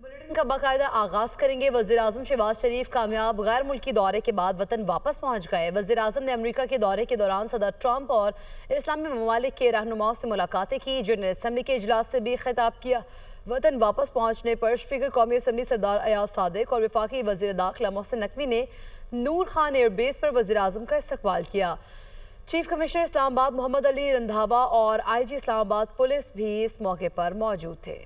Bulletin का बाकायदा आगाज करेंगे। वज़ीर-ए-आज़म शहबाज शरीफ कामयाब गैर मुल्की दौरे के बाद वतन वापस पहुंच गए। वज़ीर-ए-आज़म ने अमेरिका के दौरे के दौरान सदर ट्रंप और इस्लामी ममालिक के रहनुमाओं से मुलाकातें की। जनरल असम्बली के इजलास से भी खिताब किया। वतन वापस पहुंचने पर स्पीकर कौमी असम्बली सरदार अयाज सादिक और वफाकी वज़ीर दाखिला मोहसिन नकवी ने नूर खान एयरबेस पर वज़ीर-ए-आज़म का इस्तकबाल किया। चीफ कमिश्नर इस्लामाबाद मोहम्मद अली रंधावा और IG इस्लामाबाद पुलिस भी इस मौके पर मौजूद थे।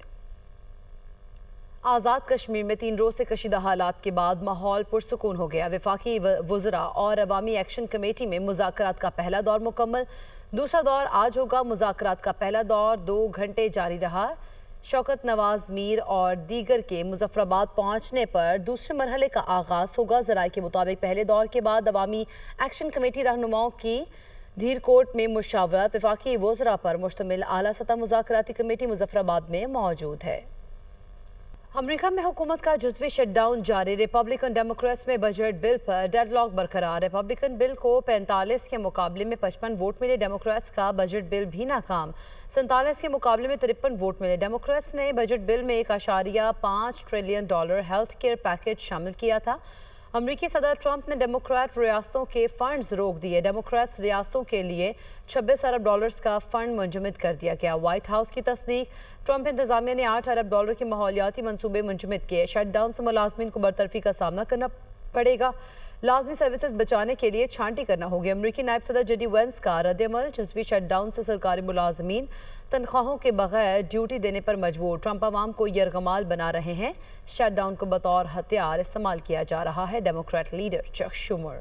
आज़ाद कश्मीर में 3 रोज़ से कशीदा हालात के बाद माहौल पुरसुकून हो गया। वफाकी वज़रा और अवामी एक्शन कमेटी में मुज़ाकरात का पहला दौर मुकम्मल। दूसरा दौर आज होगा। मुज़ाकरात का पहला दौर 2 घंटे जारी रहा। शौकत नवाज मीर और दीगर के मुजफ्फराबाद पहुंचने पर दूसरे मरहले का आगाज़ होगा। ज़राए के मुताबिक पहले दौर के बाद अवामी एक्शन कमेटी रहनुमाओं की धीरकोट में मुशावरत वफाकी वज़रा पर मुश्तमिल आला सतह मुज़ाकराती कमेटी मुजफ्फराबाद में मौजूद है। अमेरिका में हुकूमत का जुज़वी शटडाउन जारी। रिपब्लिकन डेमोक्रेट्स में बजट बिल पर डेडलॉक बरकरार। रिपब्लिकन बिल को 45 के मुकाबले में 55 वोट मिले। डेमोक्रेट्स का बजट बिल भी नाकाम। 47 के मुकाबले में 53 वोट मिले। डेमोक्रेट्स ने बजट बिल में $1.5 ट्रिलियन हेल्थ केयर पैकेज शामिल किया था। अमरीकी सदर ट्रंप ने डेमोक्रेट रियासतों के फंड्स रोक दिए। डेमोक्रेट्स रियासतों के लिए $26 अरब का फंड मुंजमद कर दिया गया। व्हाइट हाउस की तस्दीक। ट्रंप इंतजामिया ने $8 अरब के माहौलियाती मनसूबे मुंजमद किए। शटडाउन से मुलाजमीन को बरतरफी का सामना करना पड़ेगा। लाजमी सर्विसेज बचाने के लिए छांटी करना होगी। अमरीकी नायब सदर JD वेंस का रद्द-ए-अमल। जुज़वी शटडाउन से सरकारी मुलाजमीन तनख्वाहों के बगैर ड्यूटी देने पर मजबूर। ट्रंप अवाम को यरगमाल बना रहे हैं। शटडाउन को बतौर हथियार इस्तेमाल किया जा रहा है। Democrat leader Chuck Schumer.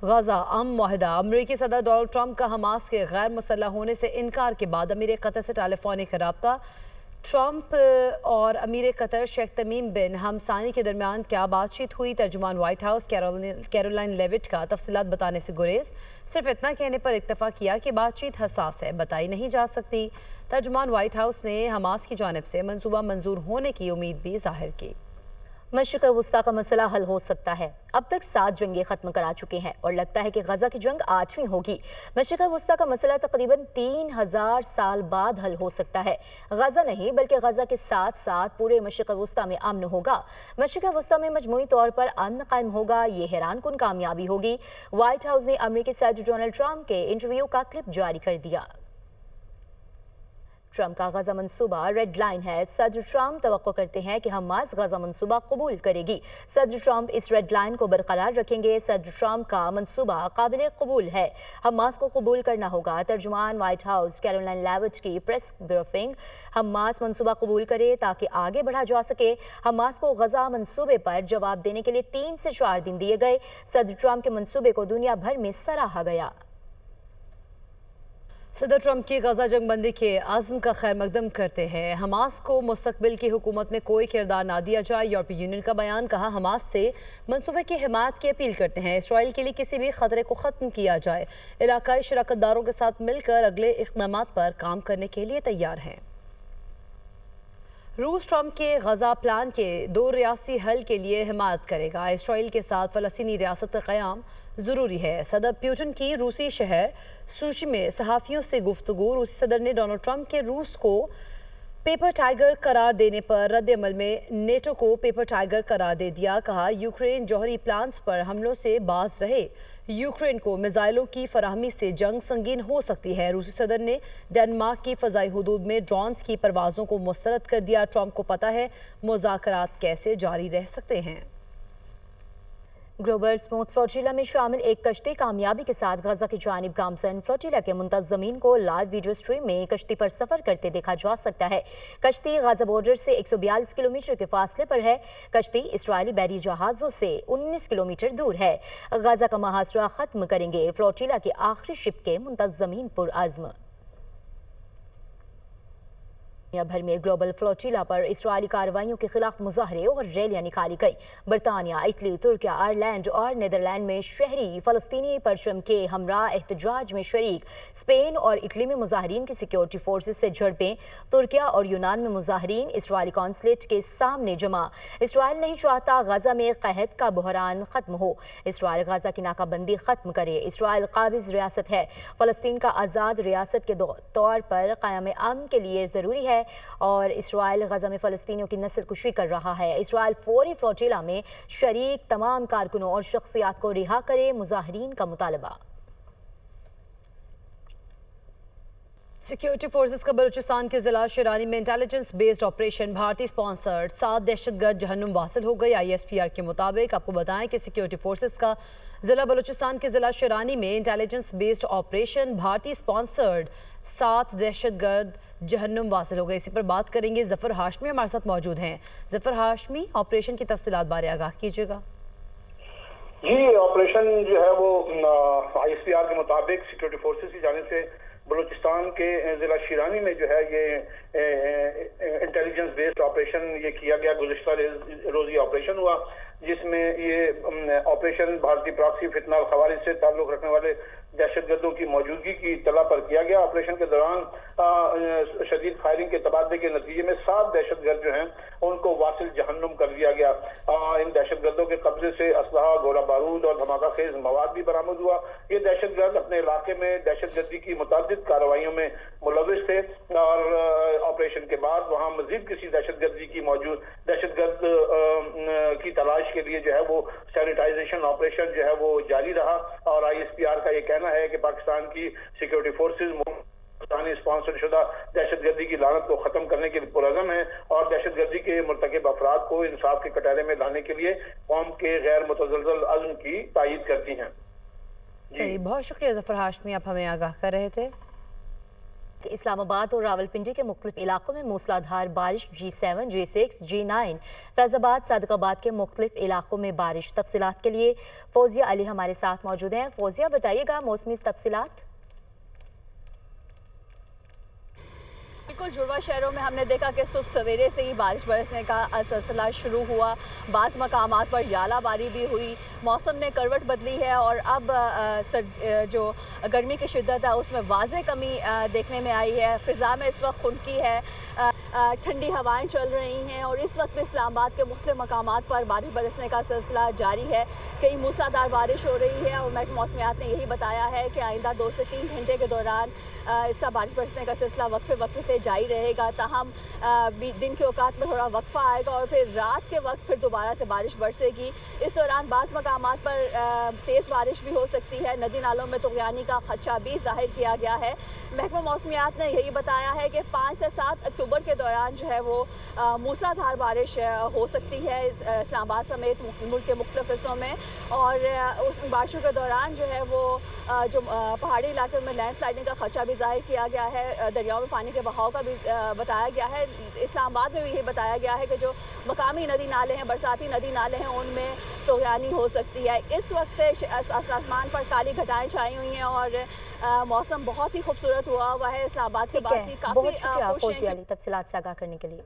Gaza अम मुआहदा। अमरीकी सदर डोनाल्ड ट्रंप का हमास के गैर मुसल्लह होने से इनकार के बाद अमीर कतर से टेलीफोनिक रब्ता। ट्रंप और अमीर कतर शेख तमीम बिन हमसानी के दरमियान क्या बातचीत हुई? तर्जुमान व्हाइट हाउस कैरोलाइन लेविट का तफसीलात बताने से गुरेज। सिर्फ इतना कहने पर इक्तफा किया कि बातचीत हसास है, बताई नहीं जा सकती। तर्जुमान व्हाइट हाउस ने हमास की जानिब से मंसूबा मंजूर होने की उम्मीद भी जाहिर की। मशरिक़ वस्ता का मसला हल हो सकता है। अब तक 7 जंगें ख़त्म करा चुके हैं और लगता है कि गजा की जंग 8वीं होगी। मशरिक़ वस्ता का मसला तकरीबन 3000 साल बाद हल हो सकता है। गजा नहीं बल्कि गजा के साथ साथ पूरे मशरिक़ वस्ता में अमन होगा। मशरिक़ वस्ता में मजमूई तौर पर अमन कायम होगा। ये हैरान कुन कामयाबी होगी। व्हाइट हाउस ने अमेरिकी सदर डोनाल्ड ट्रंप के इंटरव्यू का क्लिप जारी कर दिया। ट्रंप का गजा मंसूबा रेड लाइन है। सदर ट्रंप तवक्को करते हैं कि हमास गजा मंसूबा कबूल करेगी। सदर ट्रंप इस रेड लाइन को बरकरार रखेंगे। सदर ट्रंप का मंसूबा काबिल कबूल है। हमास को कबूल करना होगा। तर्जुमान व्हाइट हाउस कैरोलाइन लेविट की प्रेस ब्रीफिंग। हमास मंसूबा कबूल करे ताकि आगे बढ़ा जा सके। हमास को गजा मंसूबे पर जवाब देने के लिए 3 से 4 दिन दिए गए। सदर ट्रंप के मंसूबे को दुनिया भर में सराहा गया। सदर ट्रंप की गजा जंग बंदी के आज़म का खैर मकदम करते हैं। हमास को मुस्तकबिल की हुकूमत में कोई किरदार ना दिया जाए। यूरोपीय यूनियन का बयान। कहा हमास से मनसूबे की हिमायत की अपील करते हैं। इसराइल के लिए किसी भी खतरे को ख़त्म किया जाए। इलाकाई शराकतदारों के साथ मिलकर अगले इक़दामात पर काम करने के लिए तैयार हैं। रूस ट्रंप के गजा प्लान के 2 रियासी हल के लिए हिमायत करेगा। इसराइल के साथ फ़लस्तीनी रियासत का क़याम ज़रूरी है। सदर पुतिन की रूसी शहर सूची में सहाफ़ियों से गुफ्तगू। रूसी सदर ने डोनाल्ड ट्रंप के रूस को पेपर टाइगर करार देने पर रद्द-ए-अमल में नेटो को पेपर टाइगर करार दे दिया। कहा यूक्रेन जौहरी प्लान्स पर हमलों से बाज रहे। यूक्रेन को मिसाइलों की फराहमी से जंग संगीन हो सकती है। रूसी सदर ने डेनमार्क की फ़ज़ाई हुदूद में ड्रोन्स की परवाज़ों को मुस्तरद कर दिया। ट्रंप को पता है मुज़ाकरात कैसे जारी रह सकते हैं। ग्लोबल स्मूथ फ्लोटिला में शामिल एक कश्ती कामयाबी के साथ गजा की जानिब गामजन। फ्लोटिला के मुंतज़मीन को लाइव वीडियो स्ट्रीम में कश्ती पर सफर करते देखा जा सकता है। कश्ती गजा बॉर्डर से 142 किलोमीटर के फासले पर है। कश्ती इस्राइली बैरी जहाज़ों से 19 किलोमीटर दूर है। गजा का मुहासरा ख़त्म करेंगे फ्लोटिला की आखिरी शिप के मुंतज़मीन पुरअज़्म। दुनिया भर में ग्लोबल फ्लोटिला पर इस्राइली कार्रवाइयों के खिलाफ मुजाहरे और रैलियां निकाली गई। बरतानिया, इटली, तुर्किया, आयरलैंड और नीदरलैंड में शहरी फ़लस्तीनी परचम के हमरा एहतजाज में शरीक। स्पेन और इटली में मुजाहरीन की सिक्योरिटी फोर्सेस से झड़पें। तुर्किया और यूनान में मुजाहरीन इस्राइली कॉन्सुलेट के सामने जमा। इसराइल नहीं चाहता गजा में कहत का बहरान ख़त्म हो। इसराइल गजा की नाकाबंदी ख़त्म करे। इसराइल काबिज़ रियासत है। फ़लस्तीन का आज़ाद रियासत के तौर पर क़याम अमन के लिए ज़रूरी है है और इसराइल गजा में फ़लस्तीनियों की नस्ल कुशी कर रहा है। इसराइल फौरी फ्लोटिला में शरीक तमाम कारकुनों और शख्सियात को रिहा करे, मुजाहिरीन का मुतालबा। सिक्योरिटी फोर्सेस का बलूचिस्तान के जिला शिरानी में इंटेलिजेंस बेस्ड ऑपरेशन भारतीय स्पॉन्सर्ड 7 दहशतगर्द जहन्नुम वासिल हो गई। ISPR के मुताबिक आपको बताएं कि सिक्योरिटी फोर्सेस का जिला बलूचिस्तान के जिला शिरानी में इंटेलिजेंस बेस्ड ऑपरेशन भारतीय स्पॉन्सर्ड 7 दहशतगर्द जहन्नुम वासिल हो गए। इसी पर बात करेंगे, जफर हाशमी हमारे साथ मौजूद हैं। जफर हाशमी, ऑपरेशन की तफसीलात बारे आगाह कीजिएगा। जी, ऑपरेशन जो है वो ISPR के मुताबिक सिक्योरिटी फोर्सेस की जानिब से बलूचिस्तान के जिला शिरानी में जो है ये इंटेलिजेंस बेस्ड ऑपरेशन ये किया गया। गुज़िश्ता रोज़ ऑपरेशन हुआ जिसमें ये ऑपरेशन भारतीय प्रॉक्सी फितना और खवारिज से ताल्लुक़ रखने वाले दहशतगर्दों की मौजूदगी की इत्तला पर किया गया। ऑपरेशन के दौरान शदीद फायरिंग के तबादले के नतीजे में 7 दहशतगर्द जो हैं उनको वासिल जहन्नुम कर दिया गया। इन दहशतगर्दों के कब्जे से असलहा, गोला बारूद और धमाका खेज मवाद भी बरामद हुआ। ये दहशतगर्द अपने इलाके में दहशतगर्दी की मुतअद्दिद कार्रवाइयों में मुलविस थे और ऑपरेशन के बाद वहाँ मजीद किसी दहशतगर्द की तलाश के लिए जो है वो सैनिटाइजेशन ऑपरेशन जो है वो जारी रहा। और ISPR का ये कहना है कि पाकिस्तान की सिक्योरिटी फोर्सेज पाकिस्तानी स्पॉन्सर शुदा दहशतगर्दी की लानत को खत्म करने के लिए पुरअज़म है और दहशतगर्दी के मुर्तकिब अफराद को इंसाफ के कटहरे में लाने के लिए कौम के गैर मुतज़लज़ल अज़्म की तायीद करती हैं। सही, बहुत शुक्रिया जफर हाशमी, आप हमें आगाह कर रहे थे। इस्लामाबाद और रावलपिंडी के मुख्तलिफ इलाकों में मूसलाधार बारिश। G7, G6, G9, Faizabad, Sadiqabad के मुख्तलिफ इलाकों में बारिश। तफसीलात के लिए फौजिया अली हमारे साथ मौजूद हैं। फौजिया, बताइएगा मौसमी तफसीलात। बिल्कुल, जुड़वा शहरों में हमने देखा कि सुबह सवेरे से ही बारिश बरसने का सिलसिला शुरू हुआ। बाज़ मकामात पर यालाबारी भी हुई। मौसम ने करवट बदली है और अब जो गर्मी की शिद्दत है उसमें वाज़े कमी देखने में आई है। फ़िज़ा में इस वक्त खुनकी है, ठंडी हवाएं चल रही हैं और इस वक्त भी इस्लामाबाद के मुख्तलिफ मकामात पर बारिश बरसने का सिलसिला जारी है। कई मूसलाधार बारिश हो रही है और महकमा मौसमियात ने यही बताया है कि आइंदा 2 से 3 घंटे के दौरान इस तरह बारिश बरसने का सिलसिला वक्फे से जारी रहेगा। ताहम दिन के औकात में थोड़ा वक्फा आएगा और फिर रात के वक्त फिर दोबारा से बारिश बरसेगी। इस दौरान बाज़ मकामात पर तेज़ बारिश भी हो सकती है। नदी नालों में तुग़यानी का खदशा भी ज़ाहिर किया गया है। महकमा मौसमियात ने यही बताया है कि 5 से 7 अक्टूबर के दौरान जो है वो मूसलाधार बारिश हो सकती है इस्लामाबाद समेत मुल्क के मुख्तलिफ हिस्सों में और उस बारिशों के दौरान जो है वो जो पहाड़ी इलाके में लैंड स्लाइडिंग का खदशा भी ज़ाहिर किया गया है। दरियाओं में पानी के बहाव का भी बताया गया है। इस्लामाबाद में भी यही बताया गया है कि जो मकामी नदी नाले हैं, बरसाती नदी नाले हैं, उनमें तुग़यानी हो सकती है। इस वक्त आसमान पर काली घटाएं छाई हुई हैं और मौसम बहुत ही खूबसूरत हुआ है। इस्लामाबाद से बात काफ़ी तफसीलात से आगाह करने के लिए।